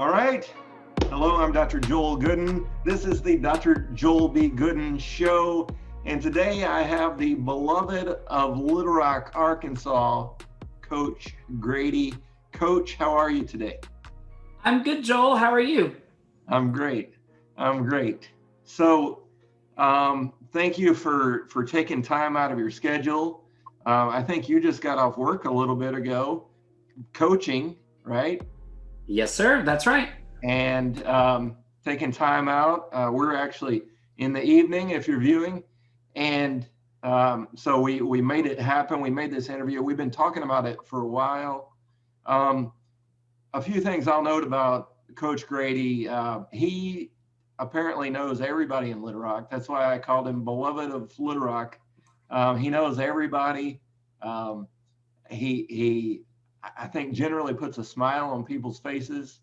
All right. Hello, I'm Dr. Joel Goodin. This is the Dr. Joel B. Goodin Show. And today I have the beloved of Little Rock, Arkansas, Coach Grady. Coach, how are you today? I'm good, Joel. How are you? I'm great. So thank you for taking time out of your schedule. I think you just got off work a little bit ago, coaching, right? Yes, sir. That's right. And taking time out. We're actually in the evening if you're viewing. And so we made it happen. We made this interview. We've been talking about it for a while. A few things I'll note about Coach Grady. He apparently knows everybody in Little Rock. That's why I called him beloved of Little Rock. He knows everybody. He I think generally puts a smile on people's faces.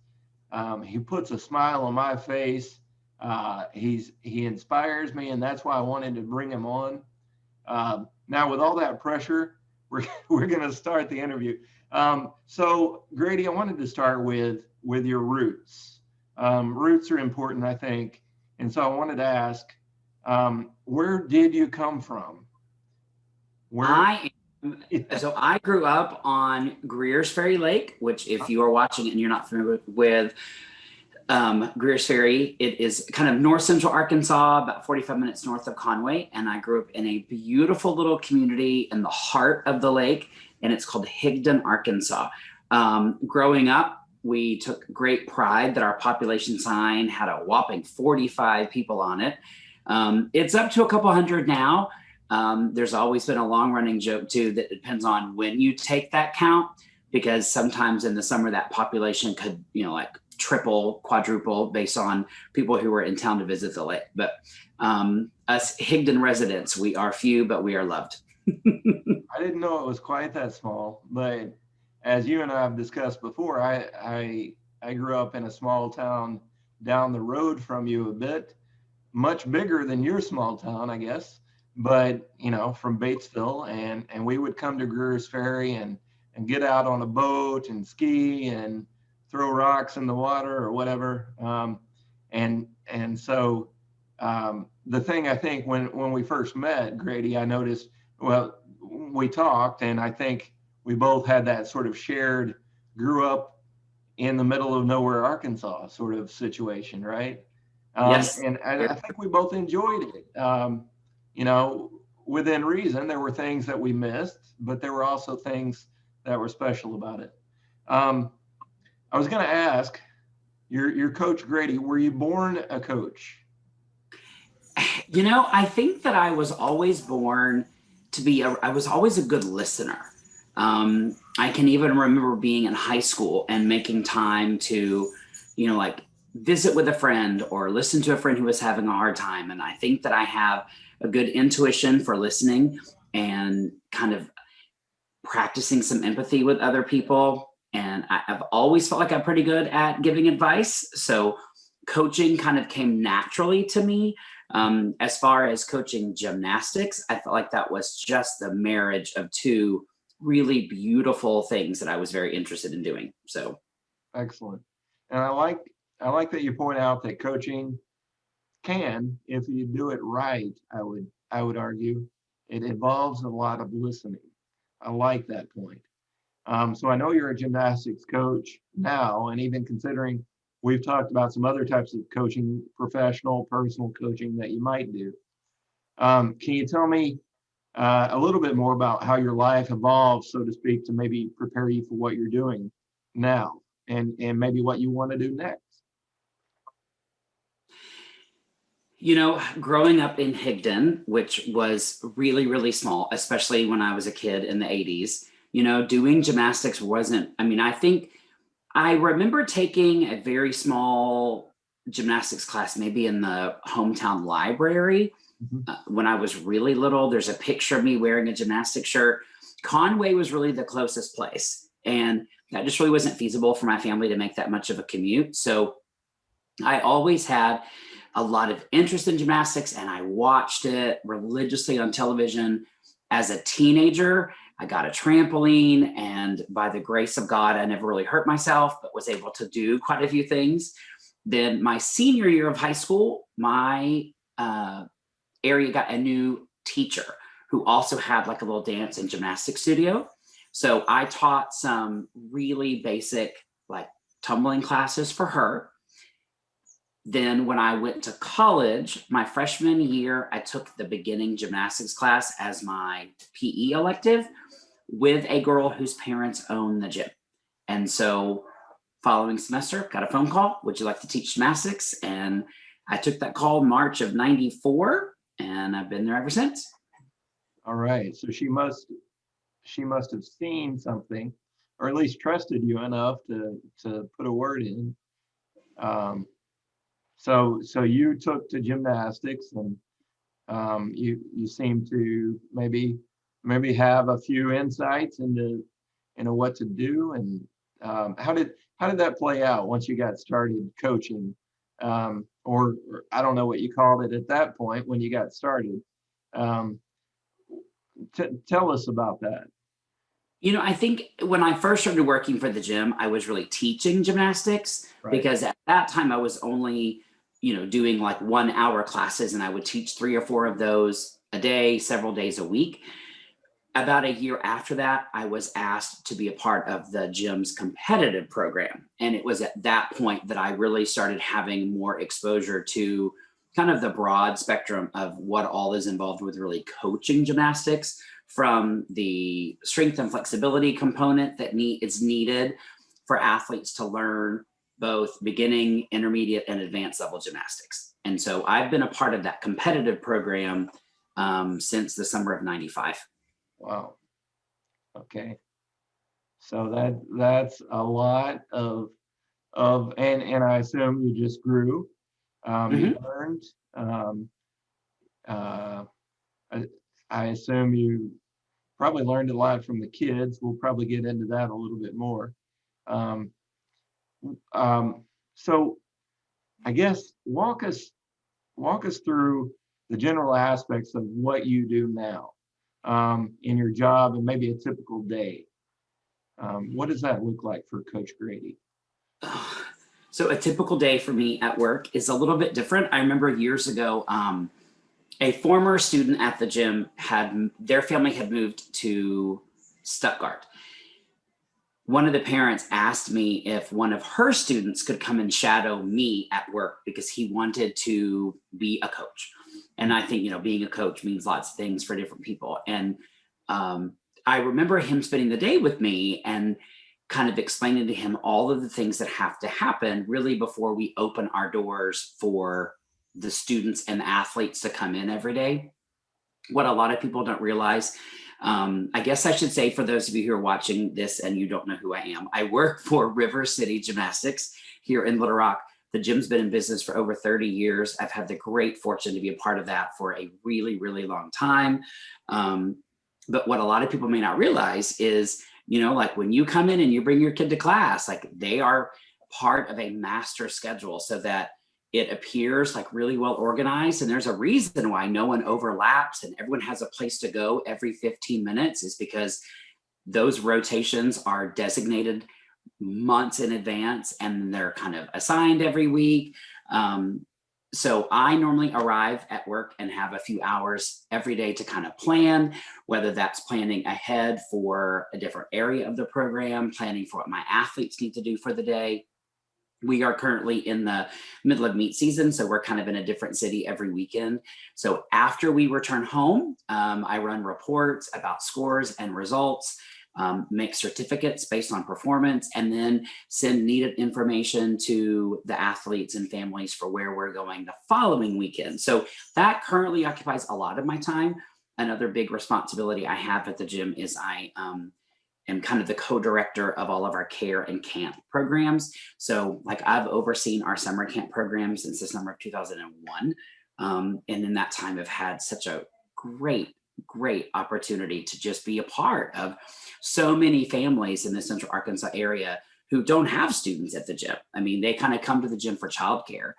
He puts a smile on my face. He inspires me, and that's why I wanted to bring him on. Now, with all that pressure, we're going to start the interview. So, Grady, I wanted to start with your roots. Roots are important, I think, and so I wanted to ask, where did you come from? So I grew up on Greer's Ferry Lake, which if you are watching and you're not familiar with Greer's Ferry, it is kind of north central Arkansas, about 45 minutes north of Conway. And I grew up in a beautiful little community in the heart of the lake, and it's called Goodin, Arkansas. Growing up, we took great pride that our population sign had a whopping 45 people on it. It's up to a couple hundred now. There's always been a long running joke too that depends on when you take that count, because sometimes in the summer that population could, like triple, quadruple based on people who were in town to visit the lake. But us Goodin residents, we are few, but we are loved. I didn't know it was quite that small, but as you and I have discussed before, I grew up in a small town down the road from you a bit, much bigger than your small town, I guess. But, from Batesville, and we would come to Greer's Ferry and get out on a boat and ski and throw rocks in the water or whatever. And so the thing I think when we first met, Grady, I noticed, we talked, and I think we both had that sort of shared, grew up in the middle of nowhere, Arkansas sort of situation, right? Yes. And I think we both enjoyed it. Within reason. There were things that we missed, but there were also things that were special about it. I was going to ask, your Coach Grady, were you born a coach? I think that I was always born to be, I was always a good listener. I can even remember being in high school and making time to, visit with a friend or listen to a friend who was having a hard time. And I think that I have a good intuition for listening and kind of practicing some empathy with other people. And I've always felt like I'm pretty good at giving advice. So coaching kind of came naturally to me. As far as coaching gymnastics, I felt like that was just the marriage of two really beautiful things that I was very interested in doing. So excellent. And I like that you point out that coaching can, if you do it right, I would argue, it involves a lot of listening. I like that point. So I know you're a gymnastics coach now, and even considering we've talked about some other types of coaching, professional, personal coaching that you might do. Can you tell me a little bit more about how your life evolved, so to speak, to maybe prepare you for what you're doing now and maybe what you want to do next? Growing up in Goodin, which was really, really small, especially when I was a kid in the 80s, doing gymnastics wasn't, I think I remember taking a very small gymnastics class, maybe in the hometown library when I was really little. There's a picture of me wearing a gymnastics shirt. Conway was really the closest place. And that just really wasn't feasible for my family to make that much of a commute. So I always had a lot of interest in gymnastics, and I watched it religiously on television as a teenager. I got a trampoline, and by the grace of God, I never really hurt myself, but was able to do quite a few things. Then my senior year of high school, my area got a new teacher who also had like a little dance and gymnastics studio. So I taught some really basic like tumbling classes for her. Then when I went to college, my freshman year, I took the beginning gymnastics class as my PE elective with a girl whose parents own the gym. And so following semester, got a phone call, would you like to teach gymnastics? And I took that call March of '94, and I've been there ever since. All right. So she must have seen something, or at least trusted you enough to put a word in. So you took to gymnastics, and you seem to maybe have a few insights into what to do. And how did that play out once you got started coaching, or I don't know what you called it at that point when you got started. Um, Tell us about that. I think when I first started working for the gym, I was really teaching gymnastics, Right. because at that time I was only, doing like 1 hour classes, and I would teach 3 or 4 of those a day, several days a week. About a year after that, I was asked to be a part of the gym's competitive program. And it was at that point that I really started having more exposure to kind of the broad spectrum of what all is involved with really coaching gymnastics, from the strength and flexibility component that is needed for athletes to learn both beginning, intermediate, and advanced level gymnastics. And so I've been a part of that competitive program since the summer of '95. Wow. Okay. So that's a lot of and I assume you just grew. You Mm-hmm. learned. Uh, I, I assume you probably learned a lot from the kids. We'll probably get into that a little bit more. Um, so I guess walk us through the general aspects of what you do now, in your job, and maybe a typical day. What does that look like for Coach Grady? So a typical day for me at work is a little bit different. I remember years ago, a former student at the gym their family had moved to Stuttgart. One of the parents asked me if one of her students could come and shadow me at work because he wanted to be a coach. And I think, being a coach means lots of things for different people. And I remember him spending the day with me and kind of explaining to him all of the things that have to happen really before we open our doors for the students and athletes to come in every day. What a lot of people don't realize, I guess I should say, for those of you who are watching this and you don't know who I am, I work for River City Gymnastics here in Little Rock. The gym's been in business for over 30 years. I've had the great fortune to be a part of that for a really, really long time. But what a lot of people may not realize is, like when you come in and you bring your kid to class, like they are part of a master schedule so that it appears like really well organized. And there's a reason why no one overlaps and everyone has a place to go every 15 minutes, is because those rotations are designated months in advance and they're kind of assigned every week. So I normally arrive at work and have a few hours every day to kind of plan, whether that's planning ahead for a different area of the program, planning for what my athletes need to do for the day. We are currently in the middle of meet season, so we're kind of in a different city every weekend. So after we return home, I run reports about scores and results, make certificates based on performance, and then send needed information to the athletes and families for where we're going the following weekend. So that currently occupies a lot of my time. Another big responsibility I have at the gym is I am kind of the co-director of all of our care and camp programs. So like I've overseen our summer camp program since the summer of 2001. And in that time I've had such a great opportunity to just be a part of so many families in the Central Arkansas area who don't have students at the gym. I mean, they kind of come to the gym for childcare.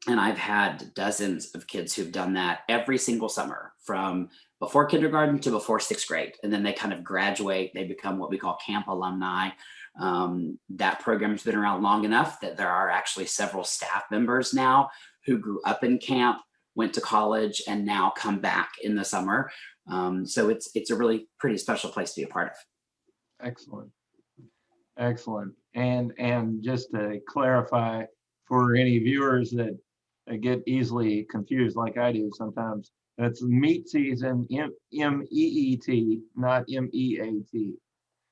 And I've had dozens of kids who've done that every single summer, from before kindergarten to before 6th grade. And then they kind of graduate, they become what we call camp alumni. That program's been around long enough that there are actually several staff members now who grew up in camp, went to college, and now come back in the summer. So it's a really pretty special place to be a part of. Excellent. Excellent. And just to clarify for any viewers that get easily confused like I do sometimes, that's meet season, MEET, not MEAT.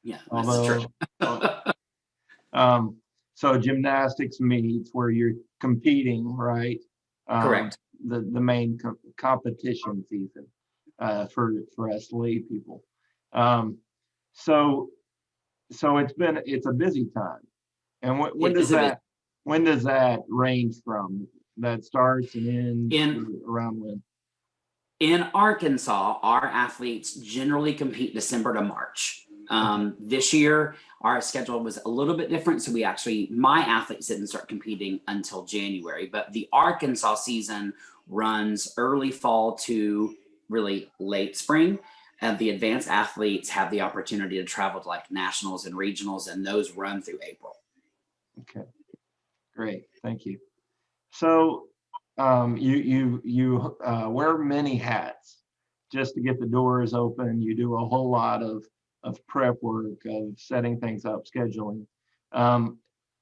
Yeah, that's Although, true. um, so gymnastics meets where you're competing, right? Correct. The main competition season for us lay people. Um, so it's a busy time. And It is a bit. when does that range from? That starts and ends In around when? In Arkansas, our athletes generally compete December to March. This year, our schedule was a little bit different. So my athletes didn't start competing until January, but the Arkansas season runs early fall to really late spring. And the advanced athletes have the opportunity to travel to like nationals and regionals, and those run through April. Okay, great, thank you. So you wear many hats just to get the doors open. You do a whole lot of prep work, of setting things up, scheduling.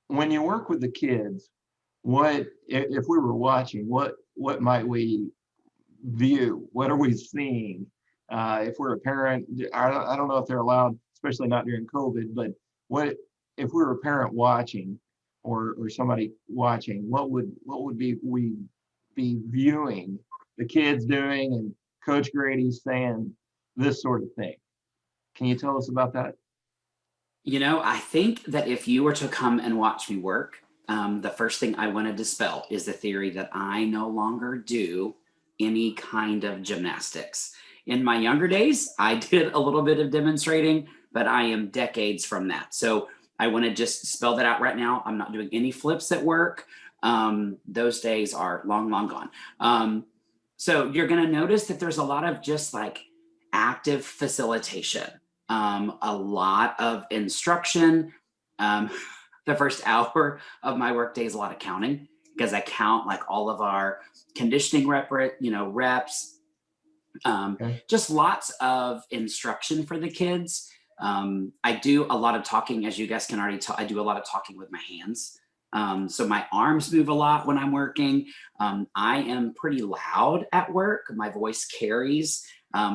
When you work with the kids, what if we were watching? What might we view? What are we seeing? If we're a parent, I don't know if they're allowed, especially not during COVID, but what if we were a parent watching, or somebody watching, what would we be viewing the kids doing, and Coach Grady saying this sort of thing? Can you tell us about that? I think that if you were to come and watch me work, the first thing I want to dispel is the theory that I no longer do any kind of gymnastics. In my younger days, I did a little bit of demonstrating, but I am decades from that. So I want to just spell that out right now. I'm not doing any flips at work. Those days are long, long gone. So you're going to notice that there's a lot of just like active facilitation, a lot of instruction. Um, the first hour of my workday is a lot of counting, because I count like all of our conditioning reps, Okay. just lots of instruction for the kids. I do a lot of talking, as you guys can already tell. I do a lot of talking with my hands. So my arms move a lot when I'm working. I am pretty loud at work. My voice carries.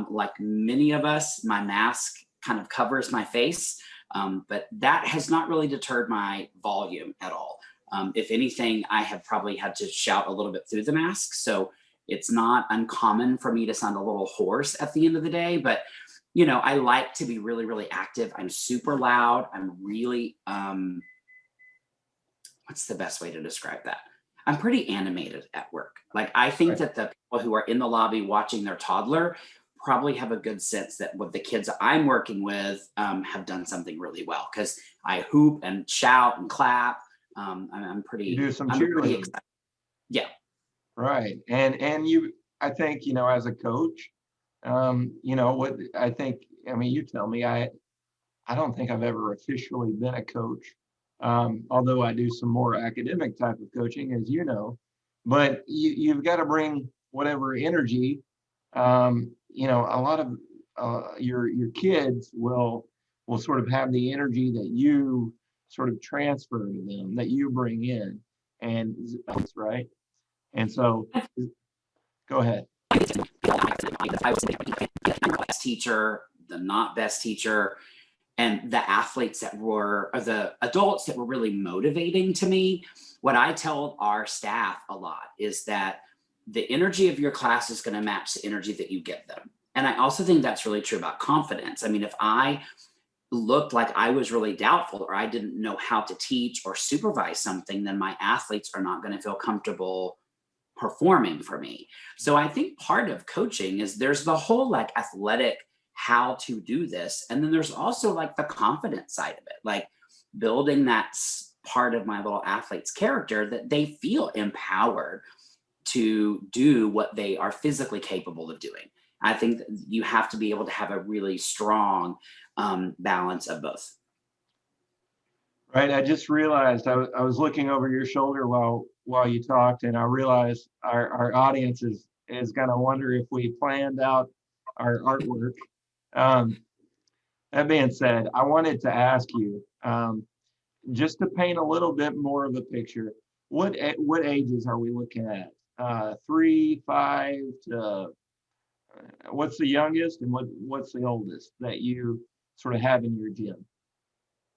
Like many of us, my mask kind of covers my face, but that has not really deterred my volume at all. If anything, I have probably had to shout a little bit through the mask. So it's not uncommon for me to sound a little hoarse at the end of the day, but I like to be really, really active. I'm super loud. I'm really, what's the best way to describe that? I'm pretty animated at work. Like, I think Right. that the people who are in the lobby watching their toddler probably have a good sense that what the kids I'm working with have done something really well, because I hoop and shout and clap. I'm You do pretty, some I'm pretty cheerleading. excited. Yeah. Right. And you, I think, as a coach, what I think, I mean, you tell me, I don't think I've ever officially been a coach. Although I do some more academic type of coaching, as you know, but you've got to bring whatever energy. A lot of your kids will sort of have the energy that you sort of transfer to them, that you bring in, and that's right. And so, go ahead. I was the best teacher, the not best teacher, and the athletes that were, or the adults that were really motivating to me. What I tell our staff a lot is that the energy of your class is going to match the energy that you give them. And I also think that's really true about confidence. I mean, if I looked like I was really doubtful, or I didn't know how to teach or supervise something, then my athletes are not going to feel comfortable performing for me. So I think part of coaching is there's the whole like athletic how to do this. And then there's also like the confidence side of it, like building that part of my little athlete's character that they feel empowered to do what they are physically capable of doing. I think that you have to be able to have a really strong balance of both. Right. I just realized I was looking over your shoulder while you talked, and I realized our audience is gonna wonder if we planned out our artwork. Um, that being said, I wanted to ask you, just to paint a little bit more of a picture, what ages are we looking at? 3, 5 to what's the youngest, and what's the oldest that you sort of have in your gym?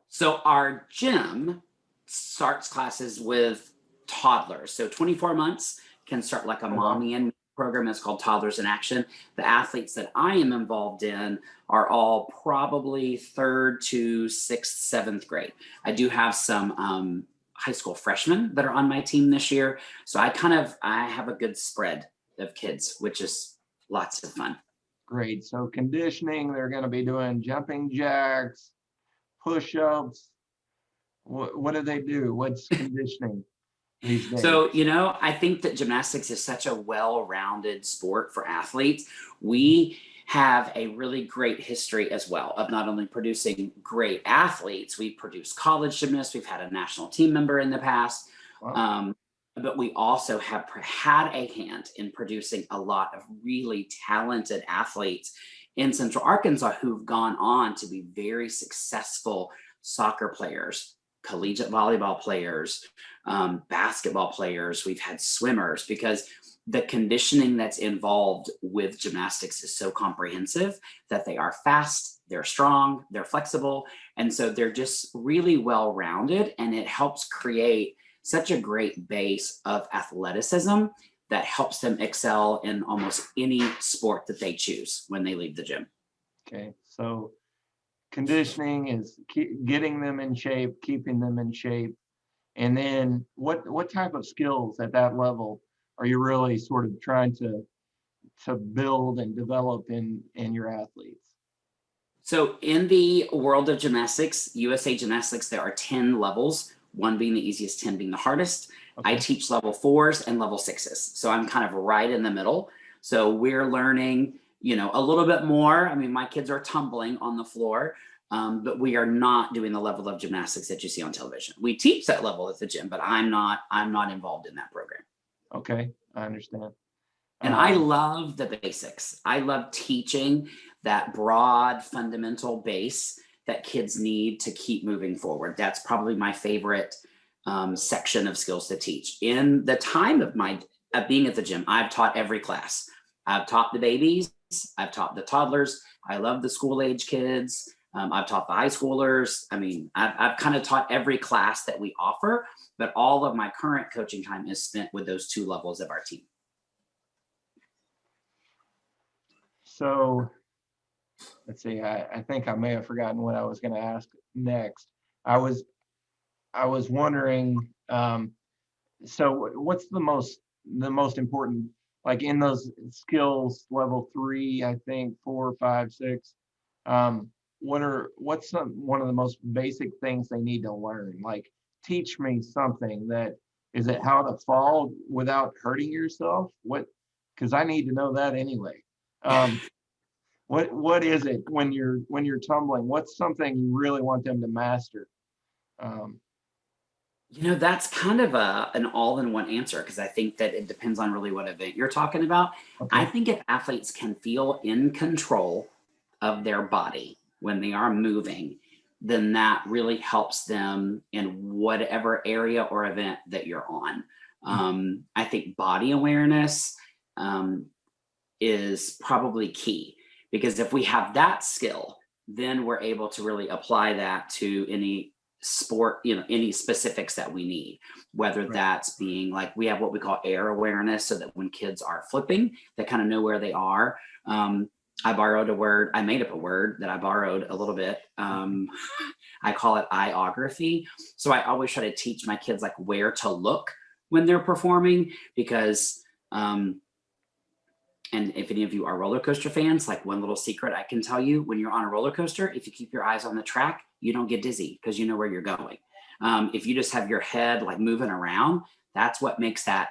So our gym starts classes with toddlers. So 24 months can start like a Oh, wow. mommy and me program. It's called Toddlers in Action. The athletes that I am involved in are all probably third to sixth, seventh grade. I do have some high school freshmen that are on my team this year. So I have a good spread of kids, which is lots of fun. Great. So conditioning, they're going to be doing jumping jacks, push-ups. What do they do? What's conditioning these days? So, I think that gymnastics is such a well rounded sport for athletes. We have a really great history as well of not only producing great athletes, we produce college gymnasts, we've had a national team member in the past, Wow. um, but we also have had a hand in producing a lot of really talented athletes in Central Arkansas who've gone on to be very successful soccer players, collegiate volleyball players, basketball players, we've had swimmers, because the conditioning that's involved with gymnastics is so comprehensive that they are fast, they're strong, they're flexible. And so they're just really well rounded. And it helps create such a great base of athleticism that helps them excel in almost any sport that they choose when they leave the gym. Okay. So conditioning is getting them in shape, keeping them in shape. And then what type of skills at that level are you really sort of trying to build and develop in your athletes? So, in the world of gymnastics, USA Gymnastics, there are 10 levels, one being the easiest, 10 being the hardest. I Okay. teach level fours and level sixes. So, I'm kind of right in the middle. So, we're learning, a little bit more. I mean, my kids are tumbling on the floor, but we are not doing the level of gymnastics that you see on television. We teach that level at the gym, but I'm not involved in that program. Okay. I understand. And I Um, love the basics. I love teaching that broad fundamental base that kids need to keep moving forward. That's probably my favorite section of skills to teach. In the time of my of being at the gym, I've taught every class. I've taught the babies. I've taught the toddlers. I love the school age kids. I've taught the high schoolers. I mean, I've kind of taught every class that we offer, but all of my current coaching time is spent with those two levels of our team. so let's see. I think I may have forgotten what I was going to ask next. I was I was wondering. So what's the most important, like in those skills level 3, I think 4, 5, 6. What's one of the most basic things they need to learn? Like teach me something that is it how to fall without hurting yourself? Because I need to know that anyway. Um, what is it when you're tumbling? What's something you really want them to master? Um, That's kind of an all-in-one answer because I think that it depends on really what event you're talking about. I okay. think if athletes can feel in control of their body when they are moving, then that really helps them in whatever area or event that you're on. I think body awareness um, is probably key because if we have that skill, then we're able to really apply that to any sport, any specifics that we need, whether Right. that's being like we have what we call air awareness so that when kids are flipping, they kind of know where they are. I borrowed a word, I made up a word that I borrowed a little bit. I call it iography. So I always try to teach my kids like where to look when they're performing because and if any of you are roller coaster fans, like one little secret I can tell you when you're on a roller coaster, if you keep your eyes on the track, you don't get dizzy because you know where you're going. If you just have your head like moving around, that's what makes that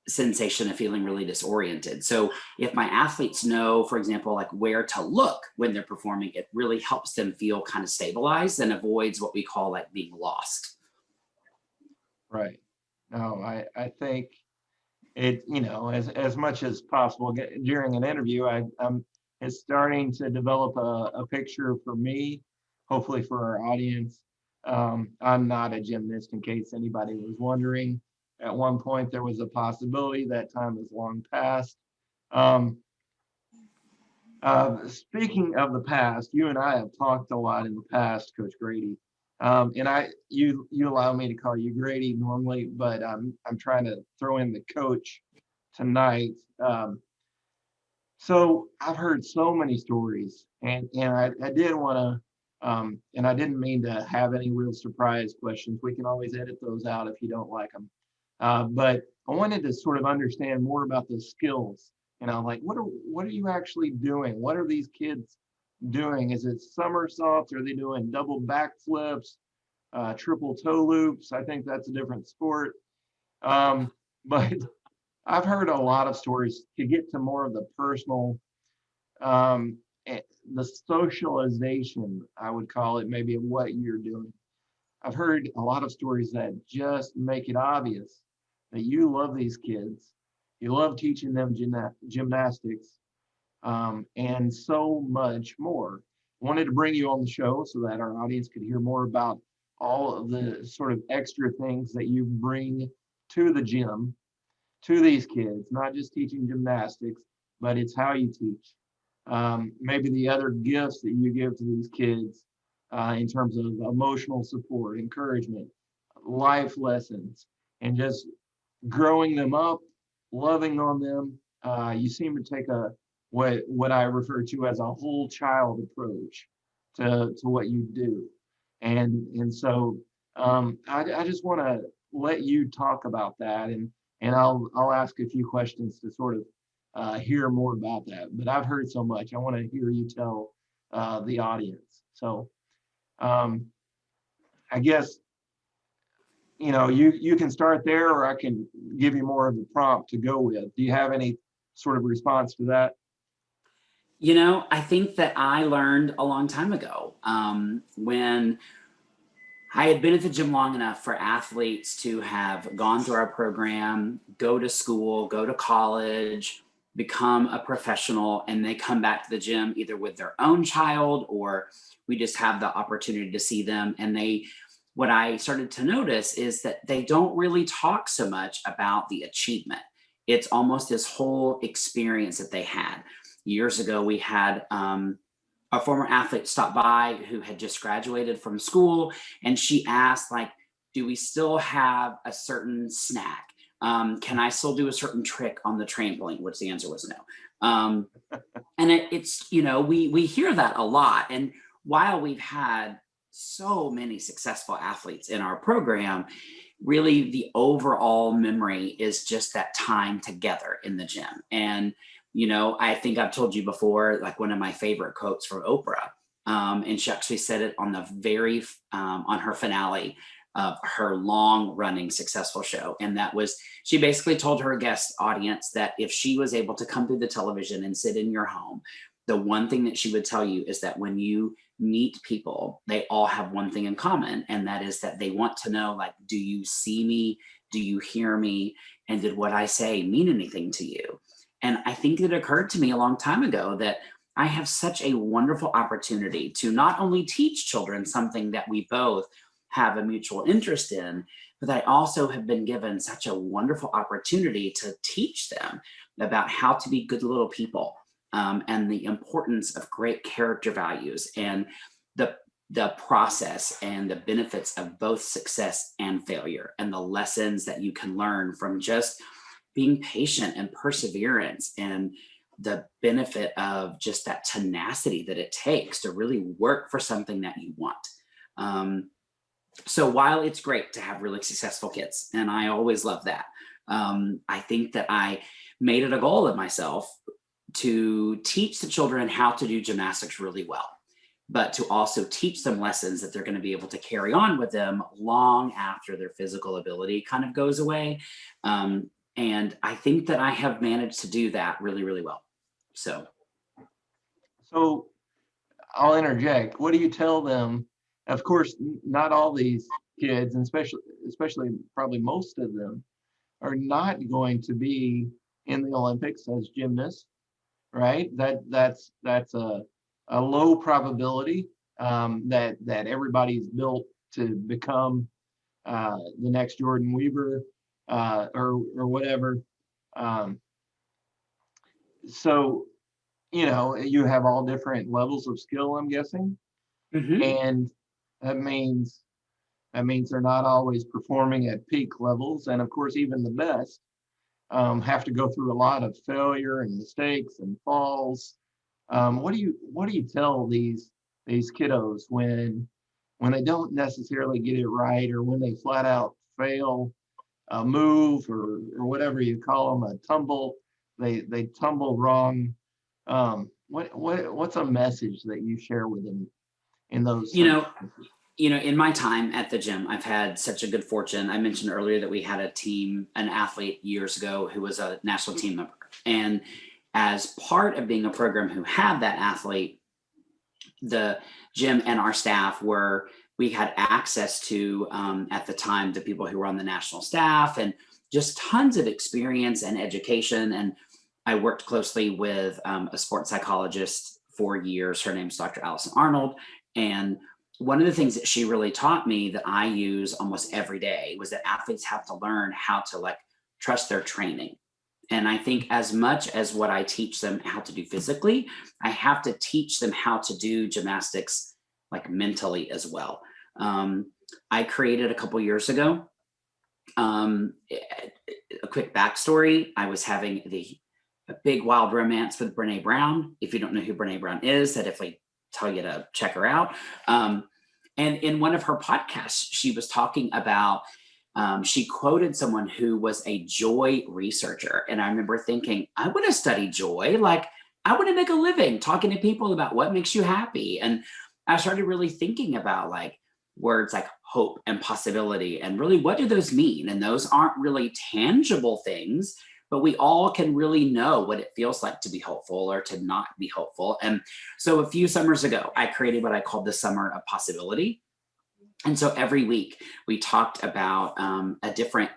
sensation of feeling really disoriented. So if my athletes know, for example, like where to look when they're performing, it really helps them feel kind of stabilized and avoids what we call like being lost. Right. No, I think it, as much as possible during an interview, I'm it's starting to develop a picture for me, hopefully for our audience. I'm not a gymnast, in case anybody was wondering. At one point, there was a possibility. That time is long past. Um, Speaking of the past, you and I have talked a lot in the past, Coach Grady. And you allow me to call you Grady normally, but I'm trying to throw in the coach tonight. So I've heard so many stories, and I did want to, and I didn't mean to have any real surprise questions. We can always edit those out if you don't like them. But I wanted to sort of understand more about the skills. Like what are you actually doing? What are these kids doing? Is it somersaults? Are they doing double backflips, triple toe loops? I think that's a different sport. But I've heard a lot of stories to get to more of the personal, um, the socialization, I would call it, maybe of what you're doing. I've heard a lot of stories that just make it obvious that you love these kids. You love teaching them gymnastics, and so much more. Wanted to bring you on the show so that our audience could hear more about all of the sort of extra things that you bring to the gym, to these kids, not just teaching gymnastics, but it's how you teach. Maybe the other gifts that you give to these kids in terms of emotional support, encouragement, life lessons, and just growing them up, loving on them. You seem to take a what I refer to as a whole child approach to what you do, and so I just want to let you talk about that, and I'll ask a few questions to sort of hear more about that. But I've heard so much. I want to hear you tell the audience. So um, I guess you can start there, or I can give you more of the prompt to go with. Do you have any sort of response to that? I think that I learned a long time ago when I had been at the gym long enough for athletes to have gone through our program, go to school, go to college, become a professional, and they come back to the gym either with their own child or we just have the opportunity to see them. And what I started to notice is that they don't really talk so much about the achievement. It's almost this whole experience that they had. Years ago, we had a former athlete stop by who had just graduated from school, and she asked, like, do we still have a certain snack? Can I still do a certain trick on the trampoline? Which the answer was no. And it's we hear that a lot. And while we've had so many successful athletes in our program, really the overall memory is just that time together in the gym. And I think I've told you before, like one of my favorite quotes from Oprah, and she actually said it on the on her finale of her long running successful show. And that was, she basically told her guest audience that if she was able to come through the television and sit in your home, the one thing that she would tell you is that when you meet people, they all have one thing in common. And that is that they want to know, like, do you see me? Do you hear me? And did what I say mean anything to you? And I think it occurred to me a long time ago that I have such a wonderful opportunity to not only teach children something that we both have a mutual interest in, but I also have been given such a wonderful opportunity to teach them about how to be good little people, and the importance of great character values and the process and the benefits of both success and failure, and the lessons that you can learn from just being patient and perseverance, and the benefit of just that tenacity that it takes to really work for something that you want. So while it's great to have really successful kids, and I always love that, I think that I made it a goal of myself to teach the children how to do gymnastics really well. but to also teach them lessons that they're going to be able to carry on with them long after their physical ability kind of goes away. And I think that I have managed to do that really, really well. So I'll interject. What do you tell them? Of course, not all these kids, and especially probably most of them, are not going to be in the Olympics as gymnasts, right? That's a low probability that everybody's built to become the next Jordan Weaver or whatever. Um, so you have all different levels of skill, I'm guessing, mhm. and that means they're not always performing at peak levels, and of course, even the best have to go through a lot of failure and mistakes and falls. What do you tell these kiddos when they don't necessarily get it right, or when they flat out fail a move, or whatever you call them, a tumble, they tumble wrong. What's a message that you share with them in those You know, circumstances? in my time at the gym, I've had such a good fortune. I mentioned earlier that we had an athlete years ago who was a national team member. And as part of being a program who had that athlete, the gym and our staff we had access to, at the time, the people who were on the national staff, and just tons of experience and education. And I worked closely with a sports psychologist for years. Her name's Dr. Allison Arnold. And one of the things that she really taught me that I use almost every day was that athletes have to learn how to like trust their training. And I think as much as what I teach them how to do physically, I have to teach them how to do gymnastics like mentally as well. Um, I created a couple years ago. Um, a quick backstory: I was having a big wild romance with Brene Brown. If you don't know who Brene Brown is, that if I tell you to check her out. And in one of her podcasts, she was talking about, she quoted someone who was a joy researcher. And I remember thinking, I want to study joy. Like, I want to make a living talking to people about what makes you happy. And I started really thinking about like words like hope and possibility, and really what do those mean? And those aren't really tangible things, but we all can really know what it feels like to be hopeful or to not be hopeful. And so a few summers ago, I created what I called the Summer of Possibility. And so every week we talked about a different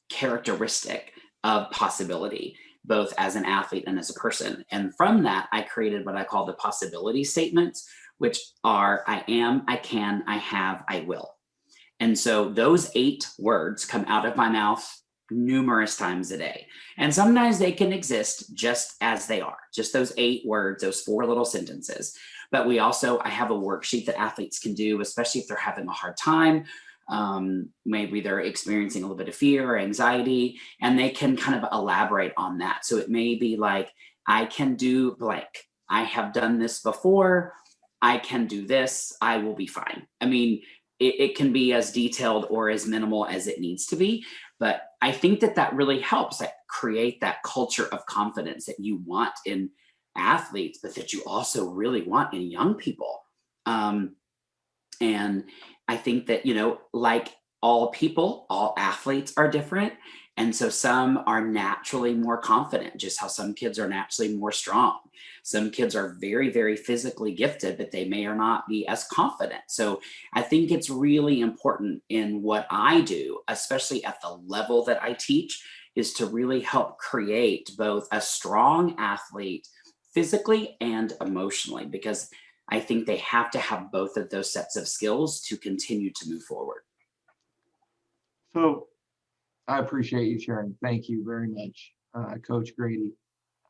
characteristic of possibility, both as an athlete and as a person. And from that, I created what I call the possibility statements, which are I am, I can, I have, I will. And so those 8 words come out of my mouth numerous times a day. And sometimes they can exist just as they are, just those 8 words, those 4 little sentences. But I have a worksheet that athletes can do, especially if they're having a hard time. Maybe they're experiencing a little bit of fear or anxiety, and they can kind of elaborate on that. So it may be like, I can do blank. I have done this before. I can do this. I will be fine. I mean, it can be as detailed or as minimal as it needs to be. But I think that really helps create that culture of confidence that you want in athletes, but that you also really want in young people. And I think that, like all people, all athletes are different. And so some are naturally more confident, just how some kids are naturally more strong. Some kids are very, very physically gifted, but they may or not be as confident. So I think it's really important in what I do, especially at the level that I teach, is to really help create both a strong athlete physically and emotionally, because I think they have to have both of those sets of skills to continue to move forward. So I appreciate you sharing. Thank you very much, Coach Grady.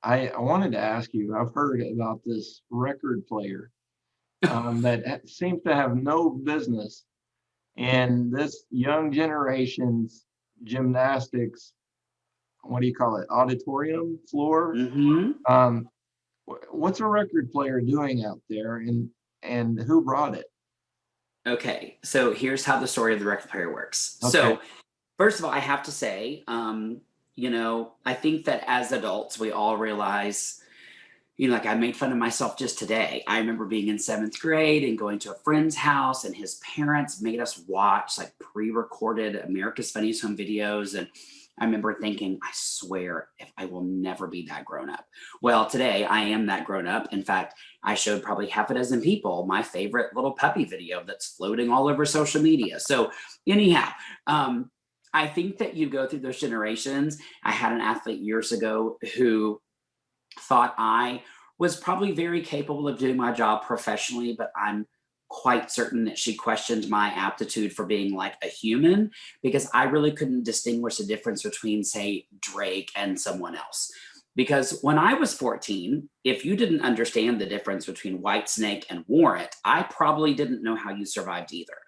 I wanted to ask you, I've heard about this record player that seems to have no business in this young generation's gymnastics, what do you call it, auditorium floor? Mm-hmm. Um, what's a record player doing out there, and who brought it? Okay, so here's how the story of the record player works. Okay. So first of all, I have to say, I think that as adults, we all realize, like I made fun of myself just today. I remember being in 7th grade and going to a friend's house, and his parents made us watch like pre-recorded America's Funniest Home Videos. And I remember thinking, I swear, if I will never be that grown up. Well, today I am that grown up. In fact, I showed probably half a dozen people my favorite little puppy video that's floating all over social media. So anyhow, I think that you go through those generations. I had an athlete years ago who thought I was probably very capable of doing my job professionally, but I'm quite certain that she questioned my aptitude for being like a human, because I really couldn't distinguish the difference between, say, Drake and someone else. Because when I was 14, if you didn't understand the difference between Whitesnake and Warrant, I probably didn't know how you survived either.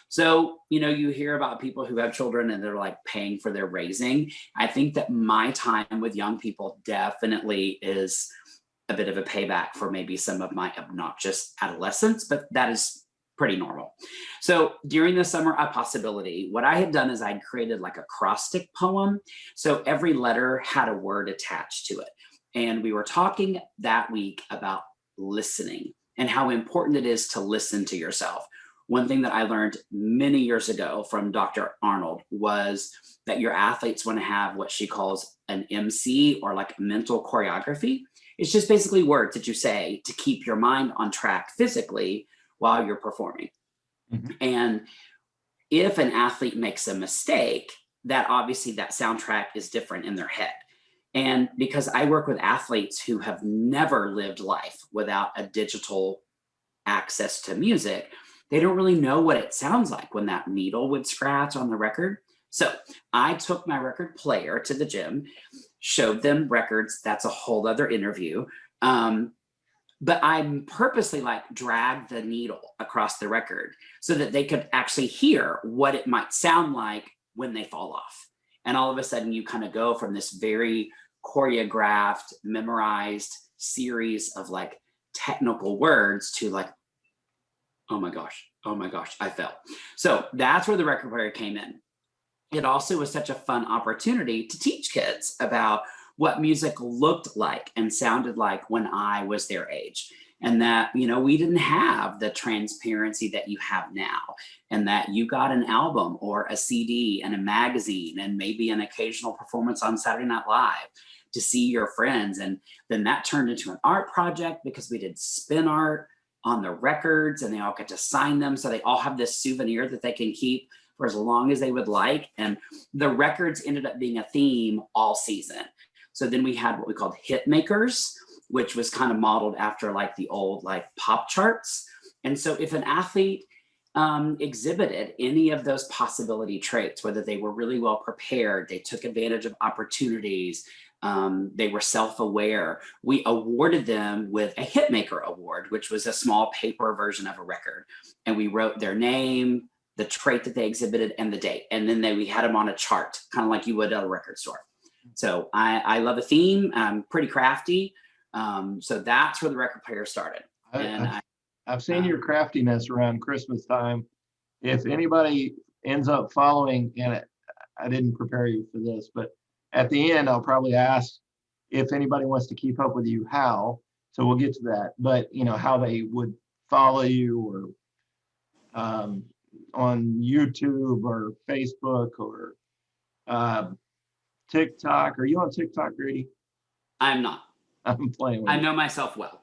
So, you hear about people who have children and they're like paying for their raising. I think that my time with young people definitely is a bit of a payback for maybe some of my obnoxious adolescence, but that is pretty normal. So during the Summer of Possibility, what I had done is I'd created like a acrostic poem. So every letter had a word attached to it. And we were talking that week about listening and how important it is to listen to yourself. One thing that I learned many years ago from Dr. Arnold was that your athletes want to have what she calls an MC, or like mental choreography. It's just basically words that you say to keep your mind on track physically while you're performing. Mm-hmm. And if an athlete makes a mistake, that obviously that soundtrack is different in their head. And because I work with athletes who have never lived life without a digital access to music, they don't really know what it sounds like when that needle would scratch on the record. So I took my record player to the gym, showed them records. That's a whole other interview. But I purposely like dragged the needle across the record so that they could actually hear what it might sound like when they fall off. And all of a sudden you kind of go from this very choreographed, memorized series of like technical words to like, oh my gosh, I fell. So that's where the record player came in. It also was such a fun opportunity to teach kids about what music looked like and sounded like when I was their age. And that, we didn't have the transparency that you have now, and that you got an album or a CD and a magazine and maybe an occasional performance on Saturday Night Live to see your friends. And then that turned into an art project because we did spin art on the records and they all get to sign them. So they all have this souvenir that they can keep for as long as they would like. And the records ended up being a theme all season. So then we had what we called hit makers, which was kind of modeled after like the old like pop charts. And so if an athlete exhibited any of those possibility traits, whether they were really well prepared, they took advantage of opportunities, they were self-aware, we awarded them with a Hitmaker Award, which was a small paper version of a record. And we wrote their name, the trait that they exhibited, and the date. And then we had them on a chart, kind of like you would at a record store. So I love a theme. I'm pretty crafty. So that's where the record player started. I've seen your craftiness around Christmas time. If anybody ends up following, and I didn't prepare you for this, but at the end, I'll probably ask if anybody wants to keep up with you, how. So we'll get to that. But, how they would follow you, or on YouTube or Facebook or TikTok. Are you on TikTok, Grady? I'm not. I'm playing with I know myself well.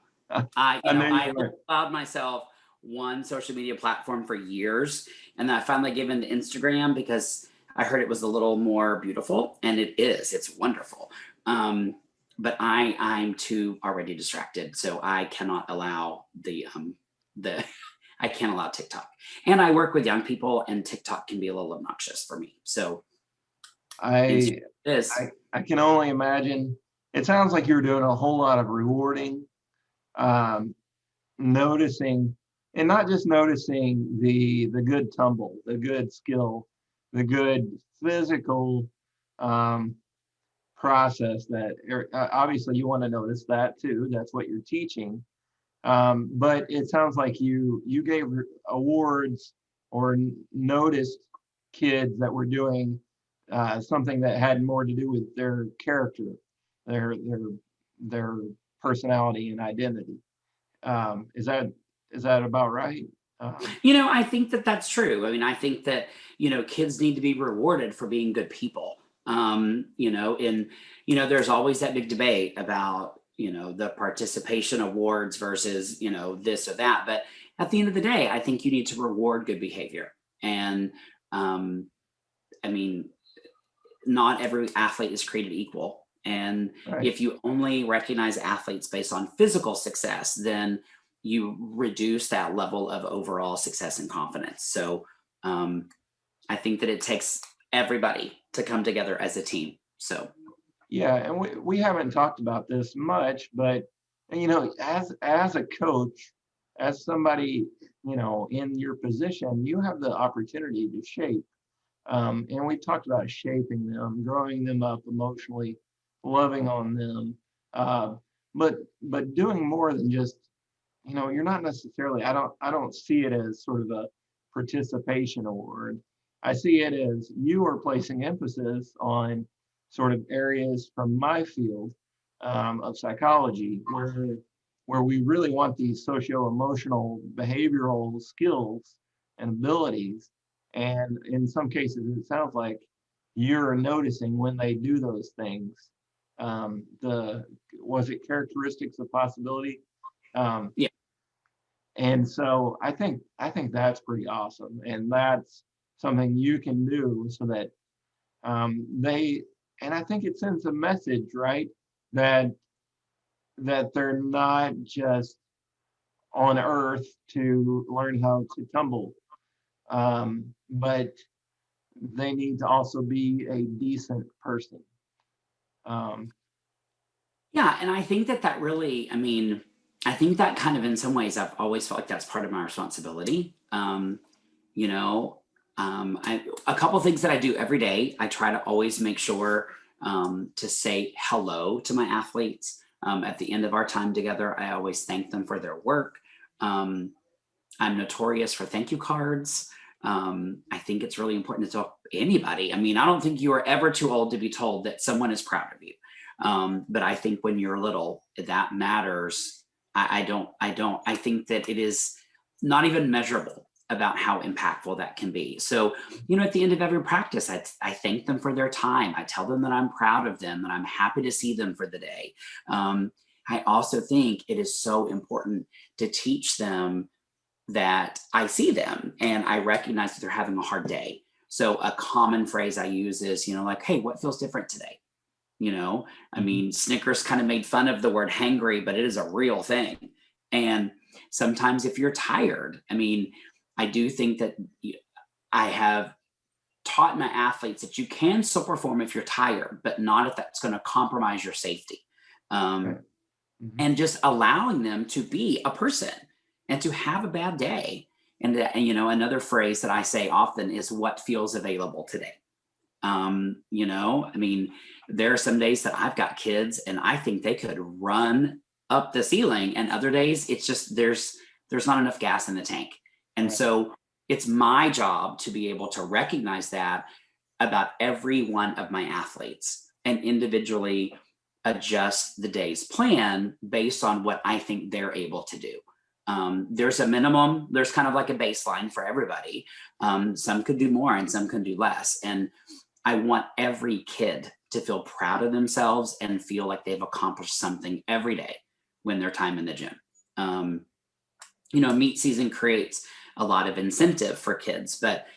I allowed myself one social media platform for years, and then I finally gave in to Instagram because I heard it was a little more beautiful, and it is. It's wonderful. But I'm too already distracted, so I cannot allow I can't allow TikTok. And I work with young people, and TikTok can be a little obnoxious for me. So I can only imagine. It sounds like you're doing a whole lot of rewarding, noticing, and not just noticing the good tumble, the good skill, the good physical process that obviously you want to notice that too. That's what you're teaching. But it sounds like you gave awards or noticed kids that were doing something that had more to do with their character, their personality and identity. Is that about right? I think that that's true. I mean, I think that, kids need to be rewarded for being good people. And, there's always that big debate about, the participation awards versus, this or that. But at the end of the day, I think you need to reward good behavior. And, um, I mean, not every athlete is created equal. And Right. if you only recognize athletes based on physical success, then you reduce that level of overall success and confidence. So um, I think that it takes everybody to come together as a team. So Yeah, and we haven't talked about this much, but as a coach, as somebody, in your position, you have the opportunity to shape. And we talked about shaping them, growing them up emotionally, loving on them. Uh, but doing more than just, you're not necessarily, I don't see it as sort of a participation award. I see it as you are placing emphasis on sort of areas from my field of psychology where we really want these socio-emotional behavioral skills and abilities. And in some cases, it sounds like you're noticing when they do those things. The Was it characteristics of possibility? Um, yeah, and so I think that's pretty awesome, and that's something you can do so that they and I think it sends a message, right? That they're not just on Earth to learn how to tumble, but they need to also be a decent person. Um, yeah, and I think that really, I mean, I think that kind of in some ways I've always felt like that's part of my responsibility. You know, a couple things that I do every day. I try to always make sure to say hello to my athletes. At the end of our time together, I always thank them for their work. Um, I'm notorious for thank you cards. I think it's really important to tell anybody. I mean, I don't think you are ever too old to be told that someone is proud of you. But I think when you're little, that matters. I think that it is not even measurable about how impactful that can be. So, at the end of every practice, I thank them for their time. I tell them that I'm proud of them, that I'm happy to see them for the day. I also think it is so important to teach them that I see them and I recognize that they're having a hard day. So a common phrase I use is, like, hey, what feels different today? I mhm. mean, Snickers kind of made fun of the word hangry, but it is a real thing. And sometimes if you're tired, I mean, I do think that I have taught my athletes that you can still perform if you're tired, but not if that's going to compromise your safety. Right. Um, Mhm. and just allowing them to be a person and to have a bad day. And another phrase that I say often is what feels available today. I mean, there are some days that I've got kids and I think they could run up the ceiling, and other days it's just there's not enough gas in the tank. And Right. so it's my job to be able to recognize that about every one of my athletes and individually adjust the day's plan based on what I think they're able to do. There's a minimum, there's kind of like a baseline for everybody. Some could do more and some can do less. And I want every kid to feel proud of themselves and feel like they've accomplished something every day when they're time in the gym. Um, Meet season creates a lot of incentive for kids, but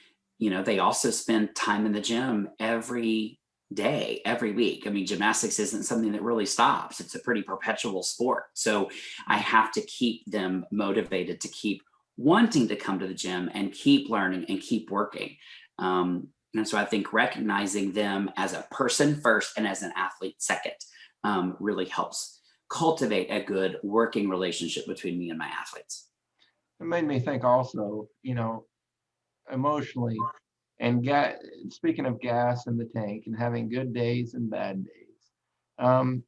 they also spend time in the gym every day, every week. I mean, gymnastics isn't something that really stops. It's a pretty perpetual sport. So I have to keep them motivated to keep wanting to come to the gym and keep learning and keep working. And so I think recognizing them as a person first and as an athlete second really helps cultivate a good working relationship between me and my athletes. It made me think also, emotionally, and speaking of gas in the tank and having good days and bad days. Um,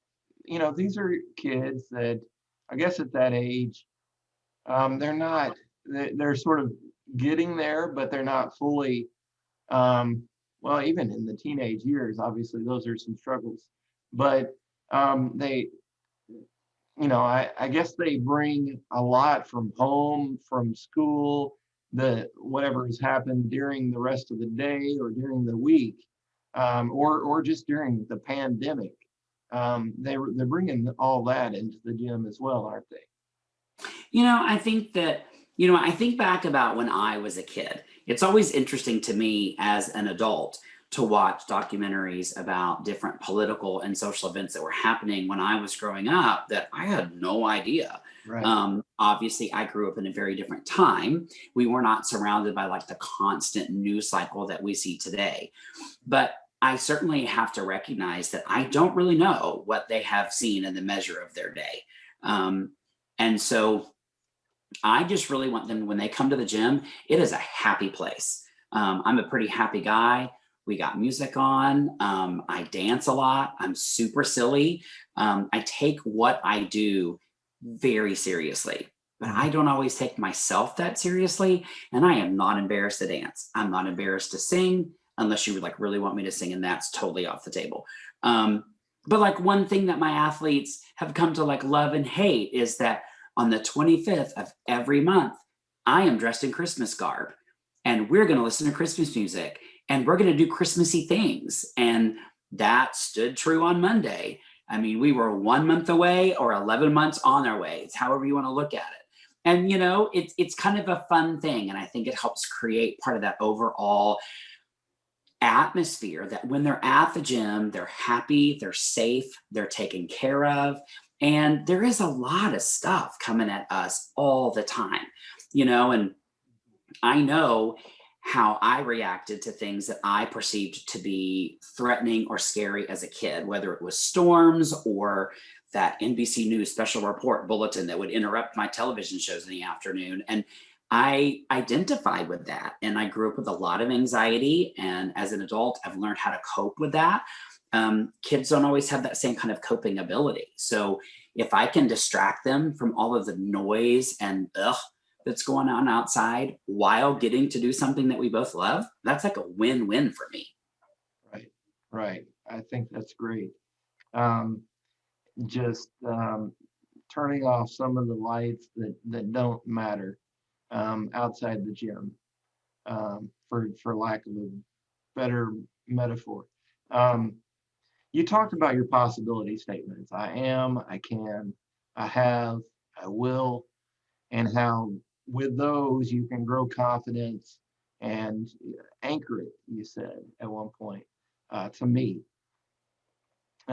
these are kids that I guess at that age, they're not, they're sort of getting there, but they're not fully, um, well, even in the teenage years, obviously those are some struggles, but they I guess they bring a lot from home, from school, whatever has happened during the rest of the day or during the week, or just during the pandemic. They're bringing all that into the gym as well, aren't they? I think that, I think back about when I was a kid. It's always interesting to me as an adult to watch documentaries about different political and social events that were happening when I was growing up that I had no idea. Right. Obviously, I grew up in a very different time. We were not surrounded by like the constant news cycle that we see today. But I certainly have to recognize that I don't really know what they have seen in the measure of their day. And so I just really want them when they come to the gym, it is a happy place. I'm a pretty happy guy. We got music on. I dance a lot. I'm super silly. I take what I do very seriously, but I don't always take myself that seriously. And I am not embarrassed to dance. I'm not embarrassed to sing unless you would like really want me to sing, and that's totally off the table. But like one thing that my athletes have come to like love and hate is that on the 25th of every month, I am dressed in Christmas garb and we're going to listen to Christmas music and we're going to do Christmassy things. And that stood true on Monday. I mean, we were 1 month away or 11 months on our way. It's however you want to look at it. And, it's kind of a fun thing. And I think it helps create part of that overall atmosphere that when they're at the gym, they're happy, they're safe, they're taken care of. And there is a lot of stuff coming at us all the time, and I know how I reacted to things that I perceived to be threatening or scary as a kid, whether it was storms or that NBC News special report bulletin that would interrupt my television shows in the afternoon. And I identified with that. And I grew up with a lot of anxiety. And as an adult, I've learned how to cope with that. Kids don't always have that same kind of coping ability. So if I can distract them from all of the noise and that's going on outside while getting to do something that we both love, that's like a win-win for me. Right. I think that's great. Just turning off some of the lights that don't matter outside the gym, for lack of a better metaphor. You talked about your possibility statements. I am, I can, I have, I will, and how with those you can grow confidence and anchor it, you said at one point, to me.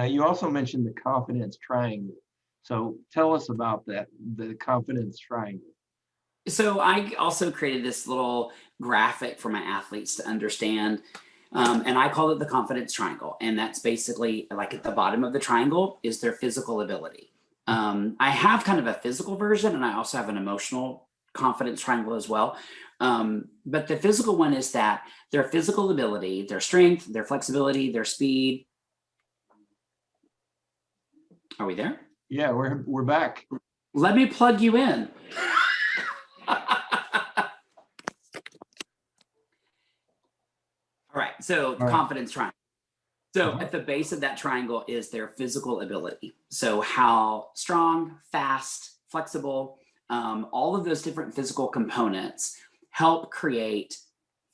You also mentioned the confidence triangle. So tell us about that, the confidence triangle. So I also created this little graphic for my athletes to understand. And I call it the confidence triangle. And that's basically like at the bottom of the triangle is their physical ability. I have kind of a physical version and I also have an emotional confidence triangle as well. But the physical one is that their physical ability, their strength, their flexibility, their speed. Are we there? Yeah, we're back. Let me plug you in. All right, so the confidence triangle. So at the base of that triangle is their physical ability. So how strong, fast, flexible, all of those different physical components help create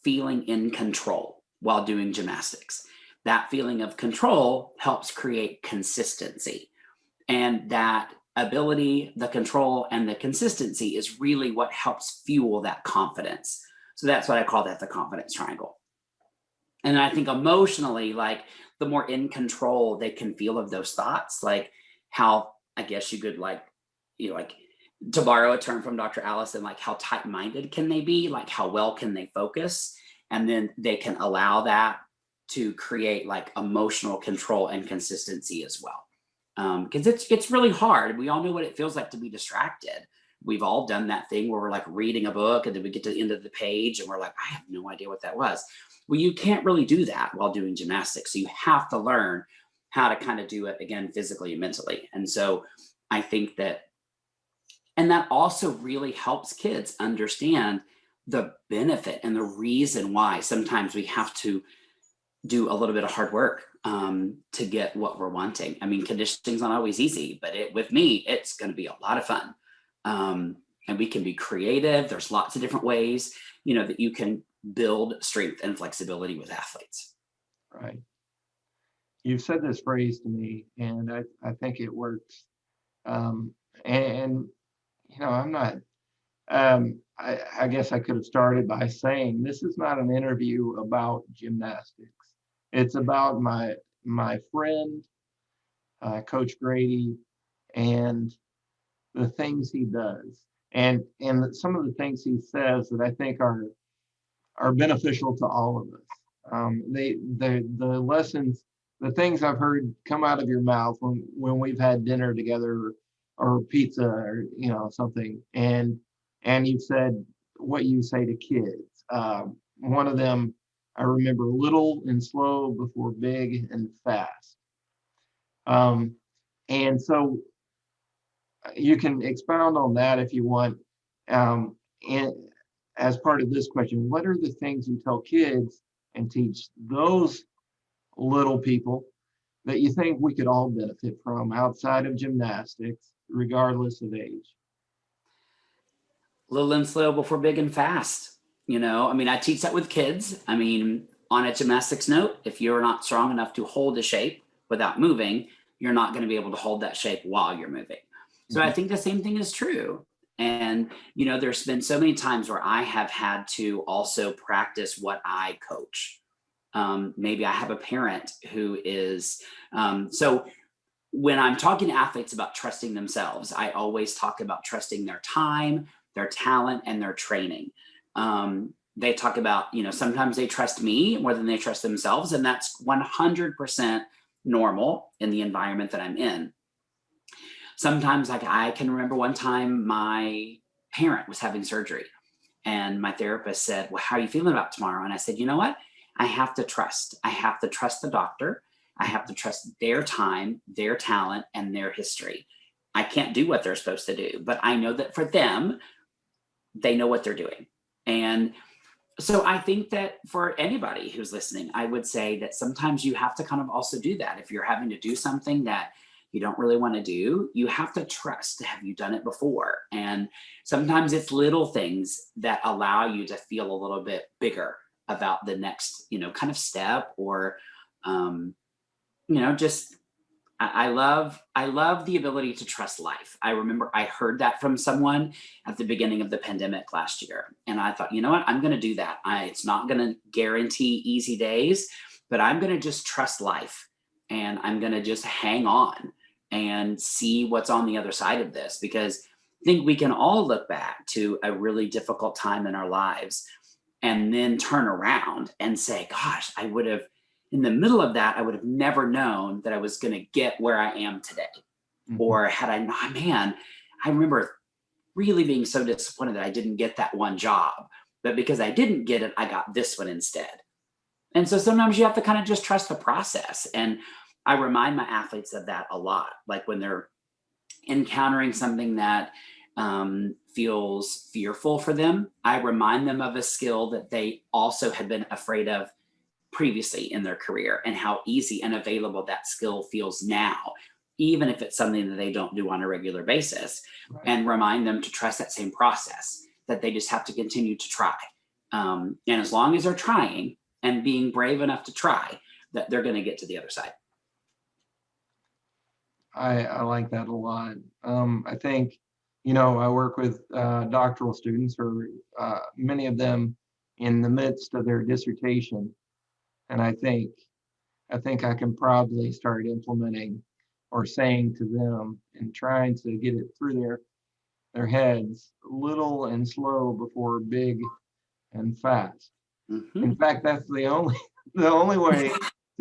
feeling in control while doing gymnastics. That feeling of control helps create consistency. And that ability, the control, and the consistency is really what helps fuel that confidence. So that's what I call that the confidence triangle. And I think emotionally, like the more in control they can feel of those thoughts, like how I guess you could like to borrow a term from Dr. Allison, like how tight-minded can they be? Like how well can they focus? And then they can allow that to create like emotional control and consistency as well. Because it's really hard. We all know what it feels like to be distracted. We've all done that thing where we're like reading a book and then we get to the end of the page and we're like, I have no idea what that was. Well, you can't really do that while doing gymnastics. So you have to learn how to kind of do it again, physically and mentally. And so I think that also really helps kids understand the benefit and the reason why sometimes we have to do a little bit of hard work to get what we're wanting. I mean, conditioning's not always easy, but with me, it's going to be a lot of fun. And we can be creative. There's lots of different ways, that you can build strength and flexibility with athletes. Right. You've said this phrase to me, and I think it works. And I'm not. I guess I could have started by saying this is not an interview about gymnastics. It's about my friend, Coach Grady, and the things he does, and some of the things he says that I think are beneficial to all of us. The lessons, the things I've heard come out of your mouth when we've had dinner together, or pizza, or something, and you've said what you say to kids. One of them I remember: little and slow before big and fast. Um, and so you can expound on that if you want. And as part of this question, what are the things you tell kids and teach those little people that you think we could all benefit from outside of gymnastics, regardless of age? Little and slow before big and fast. I mean, I teach that with kids. I mean, on a gymnastics note, if you're not strong enough to hold a shape without moving, you're not going to be able to hold that shape while you're moving. So I think the same thing is true. And, there's been so many times where I have had to also practice what I coach. Maybe I have a parent who is, so when I'm talking to athletes about trusting themselves, I always talk about trusting their time, their talent, and their training. They talk about, sometimes they trust me more than they trust themselves, and that's 100% normal in the environment that I'm in. Sometimes, like, I can remember one time my parent was having surgery, and my therapist said, "Well, how are you feeling about tomorrow?" And I said, "You know what? I have to trust. I have to trust the doctor. I have to trust their time, their talent, and their history. I can't do what they're supposed to do, but I know that for them, they know what they're doing." And so I think that for anybody who's listening, I would say that sometimes you have to kind of also do that. If you're having to do something that you don't really want to do, you have to trust. Have you done it before? And sometimes it's little things that allow you to feel a little bit bigger about the next, kind of step, or, just I love the ability to trust life. I remember I heard that from someone at the beginning of the pandemic last year, and I thought, you know what, I'm going to do that. It's not going to guarantee easy days, but I'm going to just trust life, and I'm going to just hang on and see what's on the other side of this, because I think we can all look back to a really difficult time in our lives and then turn around and say, gosh, I would have, in the middle of that, I would have never known that I was going to get where I am today. Mhm. Or had I not, man, I remember really being so disappointed that I didn't get that one job. But because I didn't get it, I got this one instead. And so sometimes you have to kind of just trust the process. And I remind my athletes of that a lot. Like when they're encountering something that feels fearful for them, I remind them of a skill that they also had been afraid of previously in their career, and how easy and available that skill feels now, even if it's something that they don't do on a regular basis. Right. And remind them to trust that same process, that they just have to continue to try. And as long as they're trying and being brave enough to try, that they're going to get to the other side. I like that a lot. I think, I work with doctoral students, or many of them in the midst of their dissertation, and I think I can probably start implementing or saying to them and trying to get it through their heads: little and slow before big and fast. Mm-hmm. In fact, that's the only the only way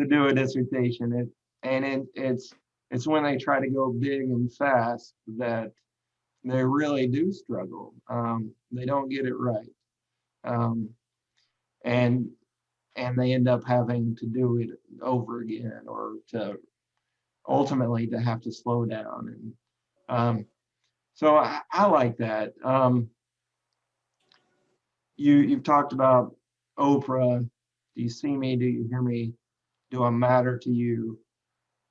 to do a dissertation. It's when they try to go big and fast that they really do struggle. They don't get it right, um, and and they end up having to do it over again, or to ultimately to have to slow down. And so I like that. You've talked about Oprah. Do you see me? Do you hear me? Do I matter to you?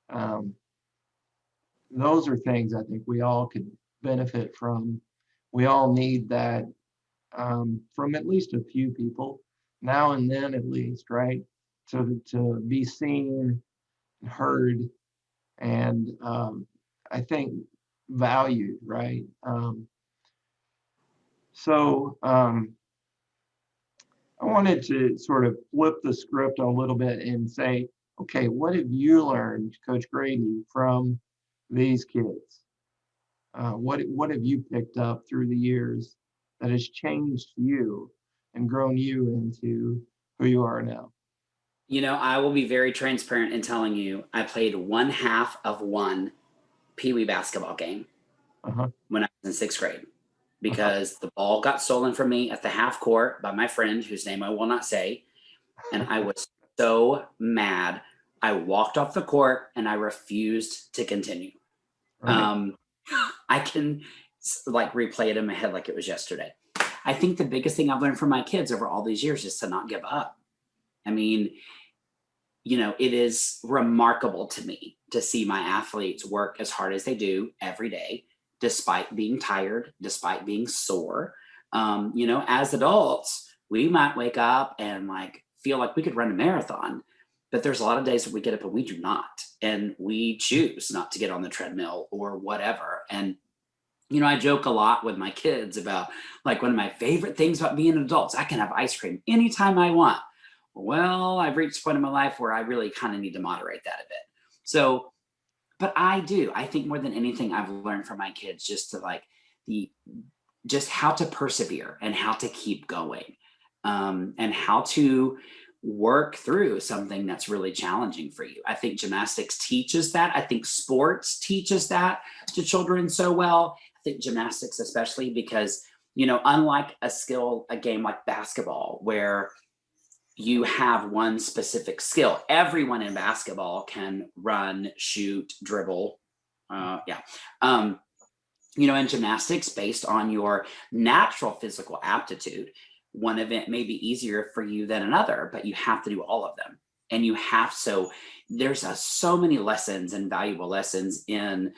Um, those are things I think we all could benefit from. We all need that from at least a few people, now and then at least, right? To be seen, heard, and I think valued, right? So I wanted to sort of flip the script a little bit and say, okay, what have you learned, Coach Grady, from these kids? What have you picked up through the years that has changed you and grown you into who you are now? I will be very transparent in telling you I played one half of one Pee Wee basketball game Uh-huh. when I was in sixth grade Uh-huh. because the ball got stolen from me at the half court by my friend, whose name I will not say. And I was so mad. I walked off the court and I refused to continue. Right. Um, I can like replay it in my head like it was yesterday. I think the biggest thing I've learned from my kids over all these years is to not give up. I mean, it is remarkable to me to see my athletes work as hard as they do every day, despite being tired, despite being sore. As adults, we might wake up and like feel like we could run a marathon, but there's a lot of days that we get up and we do not, and we choose not to get on the treadmill or whatever. And I joke a lot with my kids about like one of my favorite things about being an adult is I can have ice cream anytime I want. Well, I've reached a point in my life where I really kind of need to moderate that a bit. So, but I think more than anything, I've learned from my kids just to like the, just how to persevere and how to keep going, and how to work through something that's really challenging for you. I think gymnastics teaches that. I think sports teaches that to children so well. I think gymnastics, especially because, unlike a game like basketball, where you have one specific skill. Everyone in basketball can run, shoot, dribble. Yeah. Um, in gymnastics, based on your natural physical aptitude, one event may be easier for you than another, but you have to do all of them. And there's so many lessons and valuable lessons in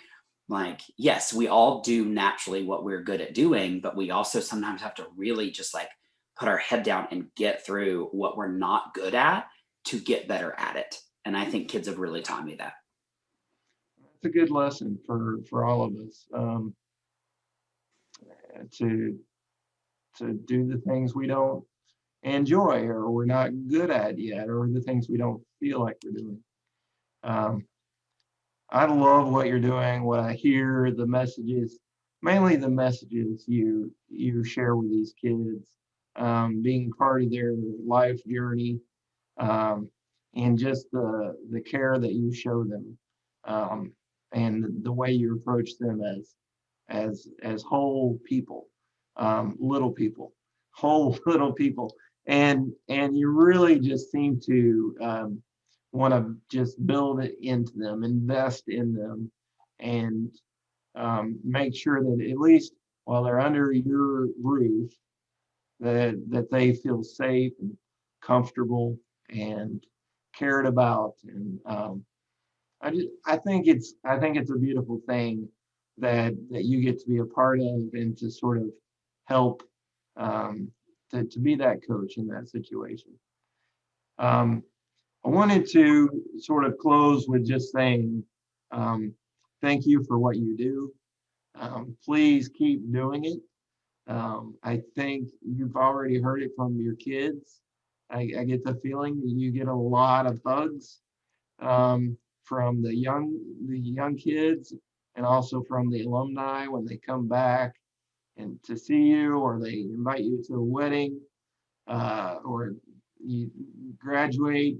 like, yes, we all do naturally what we're good at doing, but we also sometimes have to really just like put our head down and get through what we're not good at to get better at it. And I think kids have really taught me that. It's a good lesson for all of us, to do the things we don't enjoy or we're not good at yet, or the things we don't feel like we're doing. Um, I love what you're doing, what I hear, the messages, mainly the messages you share with these kids, being part of their life journey, um, and just the care that you show them, um, and the way you approach them as whole people, little people, whole little people, and you really just seem to want to just build it into them, invest in them, and make sure that at least while they're under your roof, that they feel safe and comfortable and cared about. And I think it's a beautiful thing that you get to be a part of and to sort of help, um, to be that coach in that situation. Um, I wanted to sort of close with just saying, um, thank you for what you do. Please keep doing it. I think you've already heard it from your kids. I get the feeling that you get a lot of hugs, from the young kids, and also from the alumni when they come back and to see you, or they invite you to a wedding, or you graduate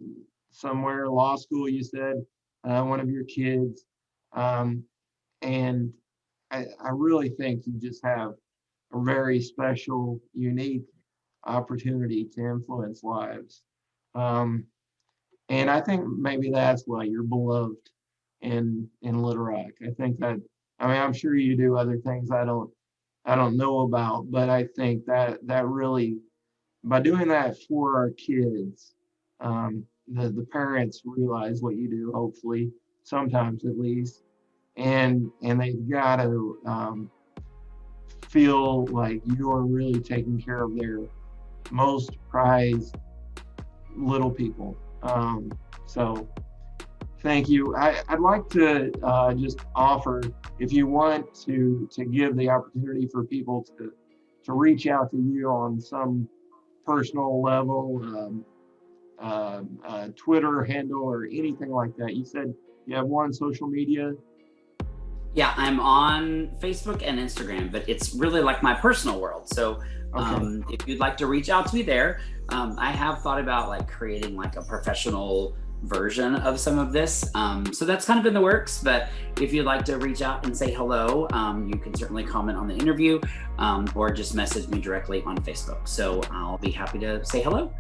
somewhere, law school, you said, one of your kids. Um, and I really think you just have a very special, unique opportunity to influence lives. Um, and I think maybe that's why you're beloved in Little Rock. I think that, I mean, I'm sure you do other things I don't know about, but I think that really, by doing that for our kids, the parents realize what you do, hopefully, sometimes at least, and they've got to feel like you are really taking care of their most prized little people. So thank you. I'd like to just offer, if you want to give the opportunity for people to reach out to you on some personal level, Twitter handle or anything like that. You said you have one social media. Yeah, I'm on Facebook and Instagram, but it's really like my personal world. So Okay. if you'd like to reach out to me there, I have thought about like creating like a professional version of some of this. So that's kind of in the works, but if you'd like to reach out and say hello, you can certainly comment on the interview or just message me directly on Facebook. So I'll be happy to say hello.